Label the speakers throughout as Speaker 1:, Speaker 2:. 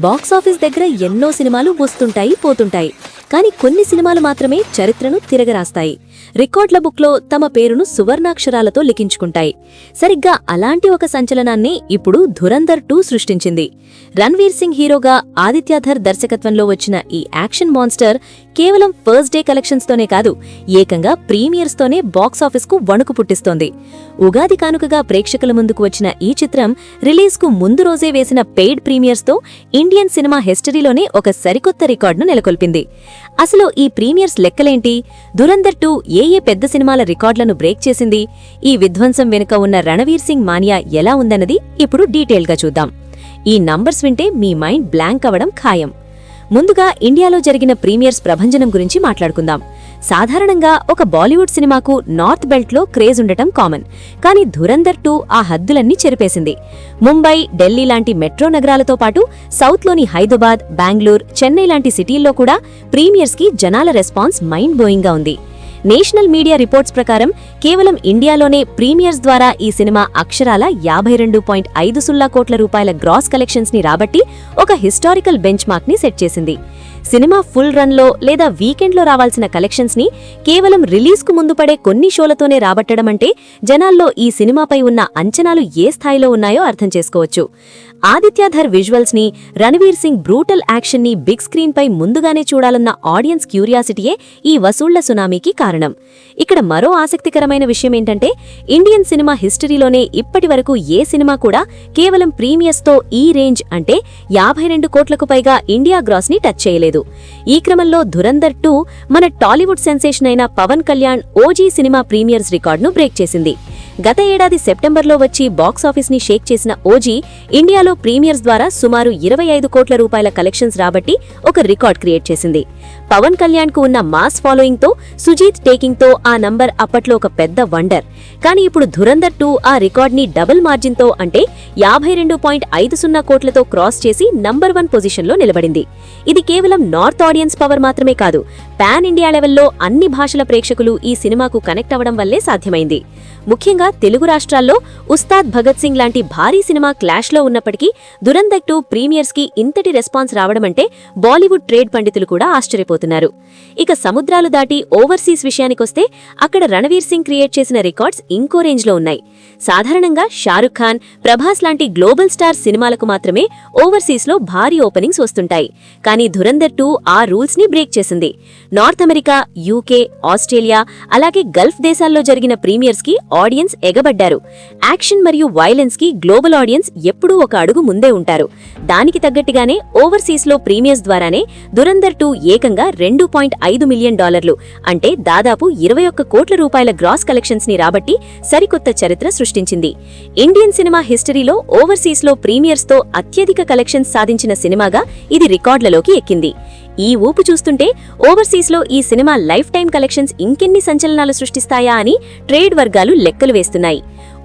Speaker 1: Box office దగ్గర ఎన్నో సినిమాలు వస్తుంటాయి పోతుంటాయి, కానీ కొన్ని సినిమాలు మాత్రమే చరిత్రను తిరగరాస్తాయి. రికార్డుల బుక్లో తమ పేరును సువర్ణాక్షరాలతో లిఖించుకుంటాయి. సరిగ్గా అలాంటి ఒక సంచలనాన్ని ఇప్పుడు ధురంధర్ 2 సృష్టించింది. రణ్వీర్ సింగ్ హీరోగా ఆదిత్యధర్ దర్శకత్వంలో వచ్చిన ఈ యాక్షన్ మాన్స్టర్ కేవలం ఫస్ట్ డే కలెక్షన్స్తోనే కాదు, ఏకంగా ప్రీమియర్స్తోనే బాక్సాఫీస్కు వణుకు పుట్టిస్తోంది. ఉగాది కానుకగా ప్రేక్షకుల ముందుకు వచ్చిన ఈ చిత్రం రిలీజ్కు ముందు రోజే వేసిన పెయిడ్ ప్రీమియర్స్తో ఇండియన్ సినిమా హిస్టరీలోనే ఒక సరికొత్త రికార్డును నెలకొల్పింది. అసలు ఈ ప్రీమియర్స్ లెక్కలేంటి? ధురంధర్ 2 ఏ పెద్ద సినిమాల రికార్డులను బ్రేక్ చేసింది? ఈ విధ్వంసం వెనుక ఉన్న రణవీర్ సింగ్ మానియా ఎలా ఉందన్నది ఇప్పుడు డీటెయిల్గా చూద్దాం. ఈ నంబర్స్ వింటే మీ మైండ్ బ్లాంక్ అవ్వడం ఖాయం. ముందుగా ఇండియాలో జరిగిన ప్రీమియర్స్ ప్రభంజనం గురించి మాట్లాడుకుందాం. సాధారణంగా ఒక బాలీవుడ్ సినిమాకు నార్త్ బెల్ట్లో క్రేజ్ ఉండటం కామన్, కానీ ధురంధర్ 2 ఆ హద్దులన్నీ చెరిపేసింది. ముంబై, ఢిల్లీ లాంటి మెట్రో నగరాలతో పాటు సౌత్లోని హైదరాబాద్, బెంగళూరు, చెన్నై లాంటి సిటీల్లో కూడా ప్రీమియర్స్కి జనాల రెస్పాన్స్ మైండ్ బ్లోయింగ్గా ఉంది. నేషనల్ మీడియా రిపోర్ట్స్ ప్రకారం కేవలం ఇండియాలోనే ప్రీమియర్స్ ద్వారా ఈ సినిమా అక్షరాల 52.50 కోట్ల రూపాయల గ్రాస్ కలెక్షన్స్ ని రాబట్టి ఒక హిస్టారికల్ బెంచ్ మార్క్ ని సెట్ చేసింది. సినిమా ఫుల్ రన్లో లేదా వీకెండ్లో రావాల్సిన కలెక్షన్స్ ని కేవలం రిలీజ్కు ముందు పడే కొన్ని షోలతోనే రాబట్టడం అంటే జనాల్లో ఈ సినిమాపై ఉన్న అంచనాలు ఏ స్థాయిలో ఉన్నాయో అర్థం చేసుకోవచ్చు. ఆదిత్యధర్ విజువల్స్ ని, రణవీర్ సింగ్ బ్రూటల్ యాక్షన్ ని బిగ్ స్క్రీన్ పై ముందుగానే చూడాలన్న ఆడియన్స్ క్యూరియాసిటీయే ఈ వసూళ్ల సునామీకి కారణం. ఇక్కడ మరో ఆసక్తికరమైన విషయం ఏంటంటే, ఇండియన్ సినిమా హిస్టరీలోనే ఇప్పటివరకు ఏ సినిమా కూడా కేవలం ప్రీమియర్స్తో ఈ రేంజ్ అంటే 52 కోట్లకు పైగా ఇండియా గ్రాస్ ని టచ్ చేయలేదు. ఈ క్రమంలో ధురంధర్ 2 మన టాలీవుడ్ సెన్సేషన్ అయిన Pawan Kalyan OG cinema premiers రికార్డును బ్రేక్ చేసింది. గత ఏడాది సెప్టెంబర్లో వచ్చి బాక్సాఫీస్ ని షేక్ చేసిన ఓజీ ఇండియాలో ప్రీమియర్స్ ద్వారా సుమారు 25 కోట్ల రూపాయల కలెక్షన్స్ రాబట్టి ఒక రికార్డ్ క్రియేట్ చేసింది. పవన్ కళ్యాణ్ కు ఉన్న మాస్ ఫాలోయింగ్ తో, సుజీత్ టేకింగ్ తో ఆ నంబర్ అప్పట్లో ఒక పెద్ద వండర్. కానీ ఇప్పుడు ధురంధర్ 2 ఆ రికార్డ్ ని డబుల్ మార్జిన్ తో అంటే 52.50 కోట్లతో క్రాస్ చేసి నంబర్ 1 పొజిషన్ లో నిలబడింది. ఇది కేవలం నార్త్ ఆడియన్స్ పవర్ మాత్రమే కాదు, పాన్ ఇండియా లెవెల్లో అన్ని భాషల ప్రేక్షకులు ఈ సినిమాకు కనెక్ట్ అవ్వడం వల్లే సాధ్యమైంది. ముఖ్యంగా తెలుగు రాష్ట్రాల్లో ఉస్తాద్ భగత్ సింగ్ లాంటి భారీ సినిమా క్లాష్లో ఉన్నప్పటికీ ధురంధర్ 2 ప్రీమియర్స్ కి ఇంతటి రెస్పాన్స్ రావడమంటే బాలీవుడ్ ట్రేడ్ పండితులు కూడా ఆశ్చర్యపోతున్నారు. ఇక సముద్రాలు దాటి ఓవర్సీస్ విషయానికొస్తే అక్కడ రణవీర్ సింగ్ క్రియేట్ చేసిన రికార్డ్స్ ఇంకో రేంజ్లో ఉన్నాయి. సాధారణంగా షారుఖ్ ఖాన్, ప్రభాస్ లాంటి గ్లోబల్ స్టార్ సినిమాలకు మాత్రమే ఓవర్సీస్లో భారీ ఓపెనింగ్స్ వస్తుంటాయి. కానీ ధురంధర్ 2 ఆ రూల్స్ ని బ్రేక్ చేసింది. నార్త్ అమెరికా, యూకే, ఆస్ట్రేలియా అలాగే గల్ఫ్ దేశాల్లో జరిగిన ప్రీమియర్స్ కి ఆడియన్స్ ఎగబడ్డారు. యాక్షన్ మరియు వైలెన్స్ కి గ్లోబల్ ఆడియన్స్ ఎప్పుడూ ఒక అడుగు ముందే ఉంటారు. దానికి తగ్గట్టుగానే ఓవర్సీస్ లో ప్రీమియర్స్ ద్వారానే ధురంధర్ 2 ఏకంగా $2.5 మిలియన్ అంటే దాదాపు 21 కోట్ల రూపాయల గ్రాస్ కలెక్షన్స్ ని రాబట్టి సరికొత్త చరిత్ర సృష్టించింది. ఇండియన్ సినిమా హిస్టరీలో ఓవర్సీస్ లో ప్రీమియర్స్ తో అత్యధిక కలెక్షన్స్ సాధించిన సినిమాగా ఇది రికార్డులలోకి ఎక్కింది. ఈ ఊపు చూస్తుంటే ఓవర్సీస్లో ఈ సినిమా లైఫ్ టైం కలెక్షన్స్ ఇంకెన్ని సంచలనాలు సృష్టిస్తాయా అని ట్రేడ్ వర్గాలు లెక్కలు వేస్తున్నాయి.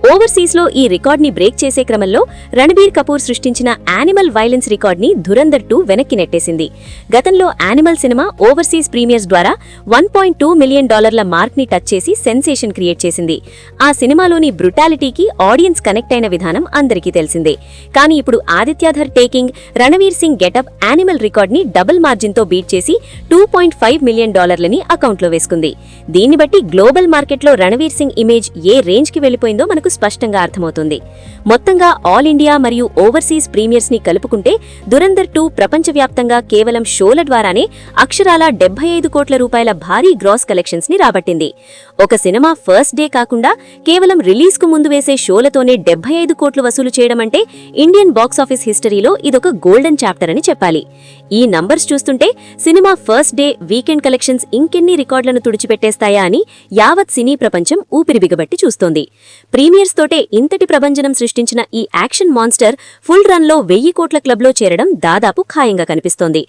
Speaker 1: ఓవర్సీస్లో ఈ రికార్డ్ని బ్రేక్ చేసే క్రమంలో రణబీర్ కపూర్ సృష్టించిన యానిమల్ వైలెన్స్ రికార్డ్ని ధురంధర్ 2 వెనక్కి నెట్టేసింది. గతంలో యానిమల్ సినిమా ఓవర్సీస్ ప్రీమియర్స్ ద్వారా $1.2 మిలియన్ మార్క్ ని టచ్ చేసి సెన్సేషన్ క్రియేట్ చేసింది. ఆ సినిమాలోని బ్రుటాలిటీకి ఆడియన్స్ కనెక్ట్ అయిన విధానం అందరికీ తెలిసిందే. కానీ ఇప్పుడు Aditya Dhar taking, Ranveer Singh getup Animal రికార్డ్ని డబుల్ మార్జిన్ తో బీట్ చేసి $2.5 మిలియన్ అకౌంట్లో వేసుకుంది. దీన్ని బట్టి గ్లోబల్ మార్కెట్లో రణవీర్ సింగ్ ఇమేజ్ ఏ రేంజ్ కి వెళ్లిపోయిందో మనకు స్పష్టంగా అర్థమవుతుంది. మొత్తంగా ఆల్ ఇండియా మరియు ఓవర్సీస్ ప్రీమియర్స్ ని కలుపుకుంటే ధురంధర్ 2 ప్రపంచవ్యాప్తంగా కేవలం షోల ద్వారానే అక్షరాల 75 కోట్ల రూపాయల భారీ గ్రాస్ కలెక్షన్స్ ని రాబట్టింది. ఒక సినిమా ఫస్ట్ డే కాకుండా కేవలం రిలీజ్ కు ముందు వేసే షోలతోనే 75 కోట్లు వసూలు చేయడం అంటే ఇండియన్ బాక్సాఫీస్ హిస్టరీలో ఇదొక గోల్డెన్ చాప్టర్ అని చెప్పాలి. ఈ నంబర్స్ చూస్తుంటే cinema first day, weekend collections ఇంకెన్ని రికార్డులను తుడిచిపెట్టేస్తాయా అని యావత్ సినీ ప్రపంచం ఊపిరి బిగబట్టి చూస్తోంది. ప్రీమియర్స్ తోటే ఇంతటి ప్రభంజనం సృష్టించిన ఈ యాక్షన్ మాన్స్టర్ ఫుల్ రన్ లో 1000 కోట్ల క్లబ్లో చేరడం దాదాపు ఖాయంగా కనిపిస్తోంది.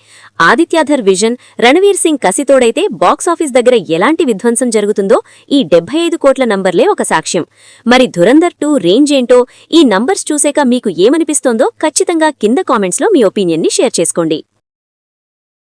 Speaker 1: ఆదిత్యధర్ విజన్, రణవీర్ సింగ్ కసితోడైతే బాక్సాఫీస్ దగ్గర ఎలాంటి విధ్వంసం జరుగుతుందో ఈ 75 కోట్ల నంబర్లే ఒక సాక్ష్యం. మరి ధురంధర్ 2 రేంజ్ ఏంటో ఈ నంబర్స్ చూసాక మీకు ఏమనిపిస్తోందో ఖచ్చితంగా కింద కామెంట్స్లో మీ ఒపీనియన్ని షేర్ చేసుకోండి.